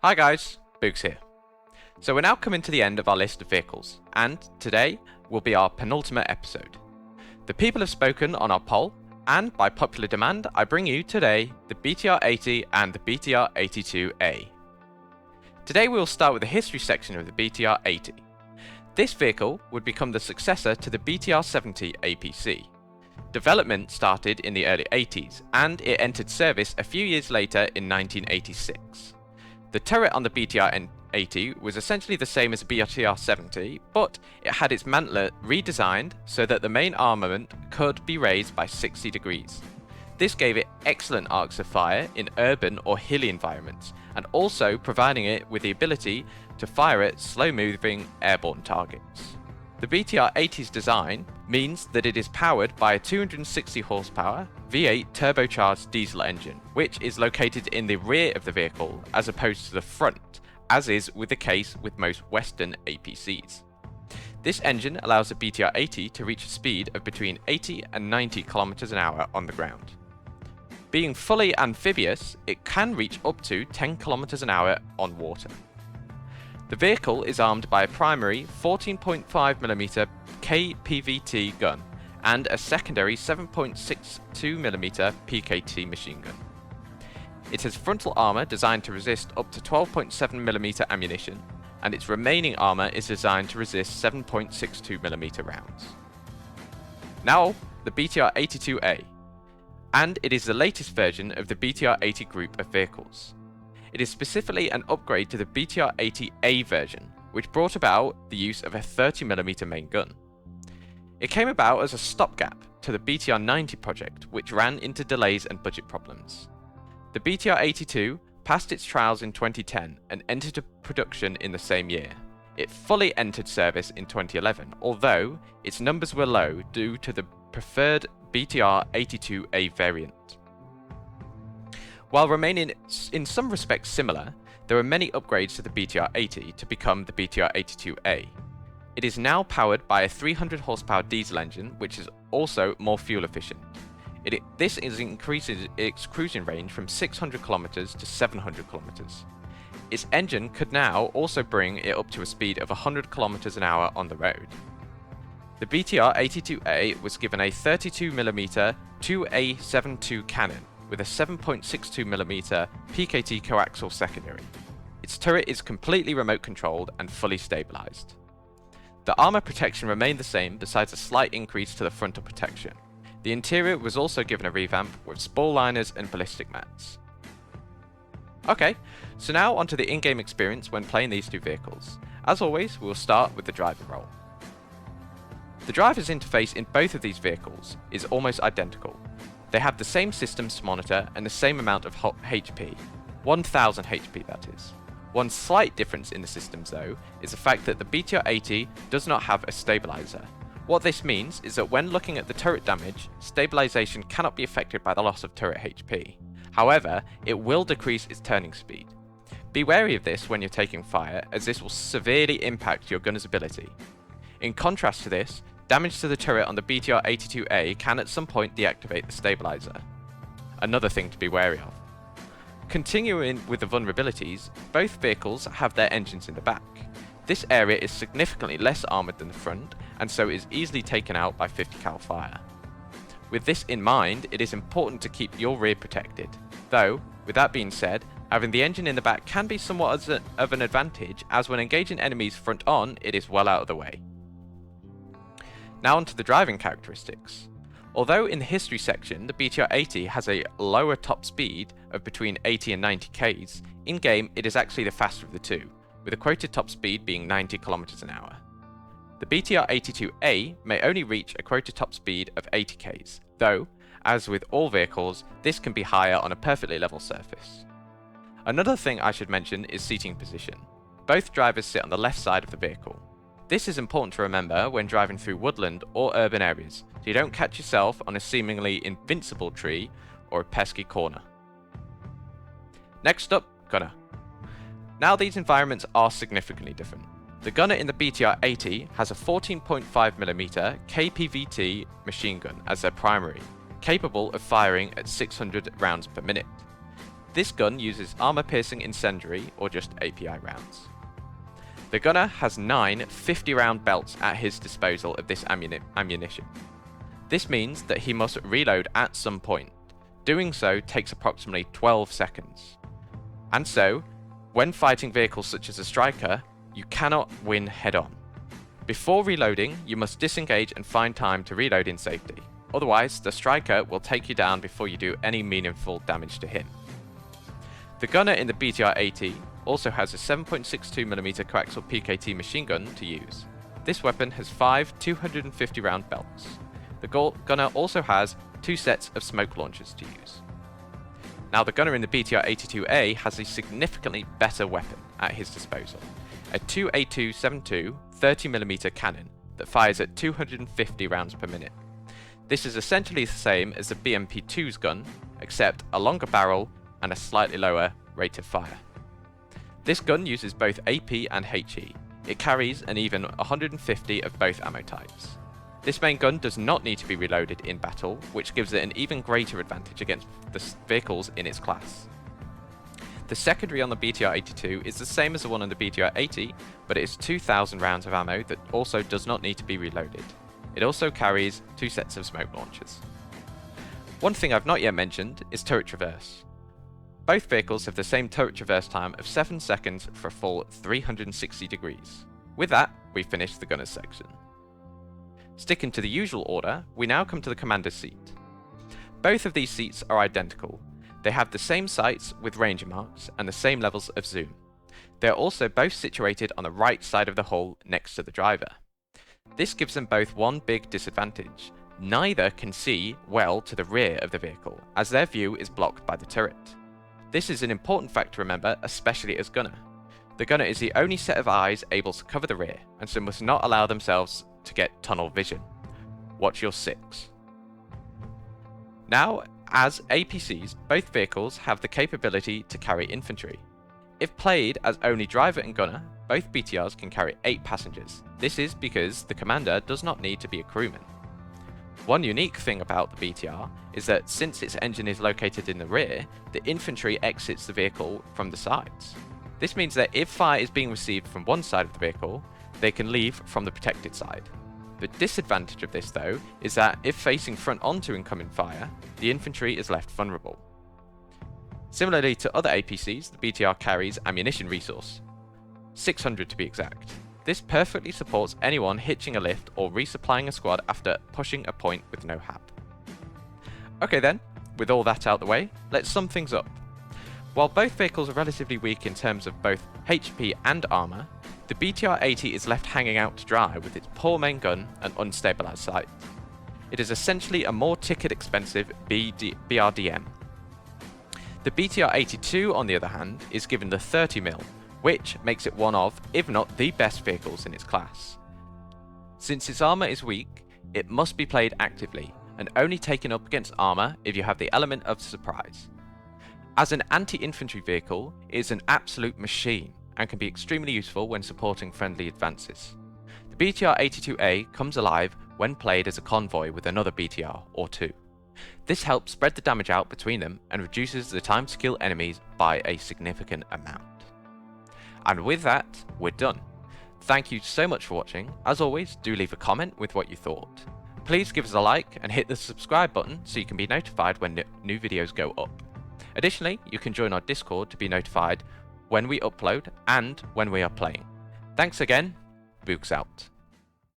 Hi guys, Boogs here. So we're now coming to the end of our list of vehicles, and today will be our penultimate episode. The people have spoken on our poll, and by popular demand I bring you today the BTR 80 and the BTR 82A. Today we will start with the history section of the BTR 80. This vehicle would become the successor to the BTR 70 APC. Development started in the early 80s, and it entered service a few years later in 1986. The turret on the BTR 80 was essentially the same as the BTR 70, but it had its mantler redesigned so that the main armament could be raised by 60 degrees. This gave it excellent arcs of fire in urban or hilly environments, and also providing it with the ability to fire at slow-moving airborne targets. The BTR 80's design means that it is powered by a 260 horsepower V8 turbocharged diesel engine, which is located in the rear of the vehicle as opposed to the front, as is with the case with most Western APCs. This engine allows the BTR 80 to reach a speed of between 80 and 90 km an hour on the ground. Being fully amphibious, it can reach up to 10 km an hour on water. The vehicle is armed by a primary 14.5mm KPVT gun and a secondary 7.62mm PKT machine gun. It has frontal armour designed to resist up to 12.7mm ammunition, and its remaining armour is designed to resist 7.62mm rounds. Now, the BTR 82A, and it is the latest version of the BTR 80 group of vehicles. It is specifically an upgrade to the BTR 80A version, which brought about the use of a 30mm main gun. It came about as a stopgap to the BTR 90 project, which ran into delays and budget problems. The BTR 82 passed its trials in 2010 and entered production in the same year. It fully entered service in 2011, although its numbers were low due to the preferred BTR 82A variant. While remaining in some respects similar, there are many upgrades to the BTR 80 to become the BTR 82A. It is now powered by a 300 horsepower diesel engine, which is also more fuel efficient. This increases its cruising range from 600 km to 700 km. Its engine could now also bring it up to a speed of 100 km an hour on the road. The BTR 82A was given a 32mm 2A72 cannon with a 7.62mm PKT coaxial secondary. Its turret is completely remote controlled and fully stabilized. The armor protection remained the same besides a slight increase to the frontal protection. The interior was also given a revamp with spoil liners and ballistic mats. Okay, so now onto the in-game experience when playing these two vehicles. As always, we will start with the driver role. The driver's interface in both of these vehicles is almost identical. They have the same systems to monitor and the same amount of HP, 1000 HP that is. One slight difference in the systems though is the fact that the BTR 80 does not have a stabilizer. What this means is that when looking at the turret damage, stabilization cannot be affected by the loss of turret HP. However, it will decrease its turning speed. Be wary of this when you're taking fire, as this will severely impact your gunner's ability. In contrast to this, damage to the turret on the BTR 82A can at some point deactivate the stabilizer. Another thing to be wary of. Continuing with the vulnerabilities, both vehicles have their engines in the back. This area is significantly less armoured than the front, and so is easily taken out by 50 cal fire. With this in mind, it is important to keep your rear protected, though, with that being said, having the engine in the back can be somewhat of an advantage, as when engaging enemies front on, it is well out of the way. Now onto the driving characteristics. Although in the history section the BTR 80 has a lower top speed of between 80 and 90 k's, in-game it is actually the faster of the two, with a quoted top speed being 90 km an hour. The BTR 82A may only reach a quoted top speed of 80 k's, though, as with all vehicles, this can be higher on a perfectly level surface. Another thing I should mention is seating position. Both drivers sit on the left side of the vehicle. This is important to remember when driving through woodland or urban areas, so you don't catch yourself on a seemingly invincible tree or a pesky corner. Next up, gunner. Now these environments are significantly different. The gunner in the BTR 80 has a 14.5mm KPVT machine gun as their primary, capable of firing at 600 rounds per minute. This gun uses armor-piercing incendiary or just API rounds. The gunner has 9 50-round belts at his disposal of this ammunition. This means that he must reload at some point. Doing so takes approximately 12 seconds. And so, when fighting vehicles such as a striker, you cannot win head-on. Before reloading, you must disengage and find time to reload in safety. Otherwise, the striker will take you down before you do any meaningful damage to him. The gunner in the BTR-80 also has a 7.62mm coaxial PKT machine gun to use. This weapon has 5 250-round belts. The gunner also has 2 sets of smoke launchers to use. Now, the gunner in the BTR-82A has a significantly better weapon at his disposal, a 2A272 30mm cannon that fires at 250 rounds per minute. This is essentially the same as the BMP2's gun, except a longer barrel and a slightly lower rate of fire. This gun uses both AP and HE. It carries an even 150 of both ammo types. This main gun does not need to be reloaded in battle, which gives it an even greater advantage against the vehicles in its class. The secondary on the BTR-82 is the same as the one on the BTR-80, but it is 2,000 rounds of ammo that also does not need to be reloaded. It also carries 2 sets of smoke launchers. One thing I've not yet mentioned is turret traverse. Both vehicles have the same turret traverse time of 7 seconds for a full 360 degrees. With that, we've finished the gunners section. Sticking to the usual order, we now come to the commander's seat. Both of these seats are identical. They have the same sights with ranger marks and the same levels of zoom. They are also both situated on the right side of the hull next to the driver. This gives them both one big disadvantage. Neither can see well to the rear of the vehicle, as their view is blocked by the turret. This is an important fact to remember, especially as gunner. The gunner is the only set of eyes able to cover the rear, and so must not allow themselves to get tunnel vision. Watch your 6. Now, as APCs, both vehicles have the capability to carry infantry. If played as only driver and gunner, both BTRs can carry 8 passengers. This is because the commander does not need to be a crewman. One unique thing about the BTR is that since its engine is located in the rear, the infantry exits the vehicle from the sides. This means that if fire is being received from one side of the vehicle, they can leave from the protected side. The disadvantage of this, though, is that if facing front onto incoming fire, the infantry is left vulnerable. Similarly to other APCs, the BTR carries ammunition resource, 600 to be exact. This perfectly supports anyone hitching a lift or resupplying a squad after pushing a point with no HAP. Okay then, with all that out the way, let's sum things up. While both vehicles are relatively weak in terms of both HP and armour, the BTR-80 is left hanging out to dry with its poor main gun and unstabilised sight. It is essentially a more ticket-expensive BRDM. The BTR-82, on the other hand, is given the 30mm, which makes it one of, if not the best vehicles in its class. Since its armour is weak, it must be played actively, and only taken up against armour if you have the element of surprise. As an anti-infantry vehicle, it is an absolute machine, and can be extremely useful when supporting friendly advances. The BTR-82A comes alive when played as a convoy with another BTR or 2. This helps spread the damage out between them and reduces the time to kill enemies by a significant amount. And with that, we're done. Thank you so much for watching. As always, do leave a comment with what you thought. Please give us a like and hit the subscribe button so you can be notified when new videos go up. Additionally, you can join our Discord to be notified when we upload and when we are playing. Thanks again, Books out.